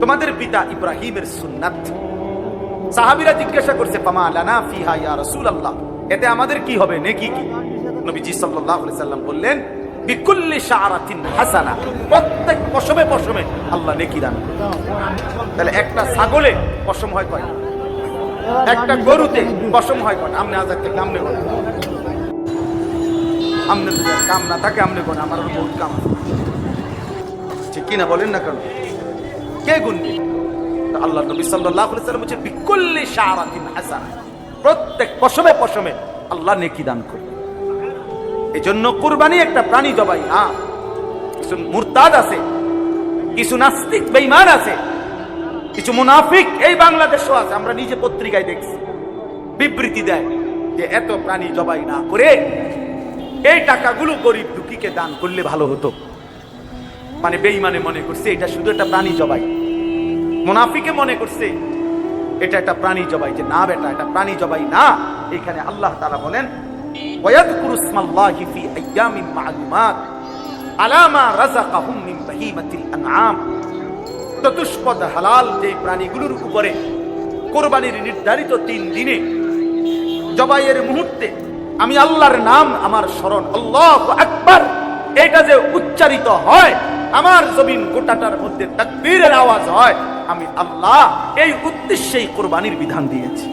তোমাদের পিতা ইব্রাহিমের সুন্নাত। সাহাবীরা জিজ্ঞাসা করছে, ফামা লানা ফিহা ইয়া রাসূলুল্লাহ, এতে আমাদের কি হবে, নেকি কি? নবীজি সাল্লাল্লাহু আলাইহি সাল্লাম বললেন, বিকুল্লি শাআরাতিন হাসানা, প্রত্যেক পশমে পশমে আল্লাহ নেকি দান করেন। তাহলে একটা ছাগলে পশম হয় কয়টা? একটা গরুতে পশম হয় কয়টা? আমনে আজাদ থেকে আমনে করেন, আমনে কাম না থাকে আমনে করেন, আমার বহুত কাম আছে, ঠিক কিনা বলেন না কেন? কে গুনবে? আল্লাহ নবী সাল্লাল্লাহু আলাইহি ওয়াসাল্লাম বলেছেন, বিকুল্লি শাআরাতিন হাসানা, প্রত্যেক পশমে পশমে আল্লাহ নেকি দান করে। এজন্য কুরবানি একটা প্রাণী জবাই না। কিছু মুরতাদ আছে, কিছু নাস্তিক বেঈমান আছে, কিছু মুনাফিক এই বাংলাদেশও আছে, আমরা নিজে পত্রিকায় দেখছি, বিবৃতি দেয় যে এত প্রাণী জবাই না করে এই টাকাগুলো গরিব দুঃখীকে দান করলে ভালো হতো। মানে বেঈমানে মনে করছে এটা শুধু একটা প্রাণী জবাই, মুনাফিকে মনে করছে এটা একটা প্রাণী জবাই। যে না বেটা, এটা প্রাণী জবাই না। এখানে আল্লাহ তাআলা বলেন, ওয়ায়াযকুরু ইসমাল্লাহি ফি আইয়ামিন মা'লুমাত আলা মা রাযাকাহুম মিন বাহিমাতিল আনআম, চতুষ্পদ হালাল যে প্রাণীগুলোর উপরে কুরবানির নির্ধারিত 3 দিনে জবাইয়ের মুহূর্তে আমি আল্লাহর নাম, আমার স্মরণ, আল্লাহু আকবার, এটা যে উচ্চারিত হয়, আমার জমিন গোটাটার মধ্যে তাকবীরের আওয়াজ হয়, আমি আল্লাহ এই উদ্দেশ্যেই কুরবানির বিধান দিয়েছি।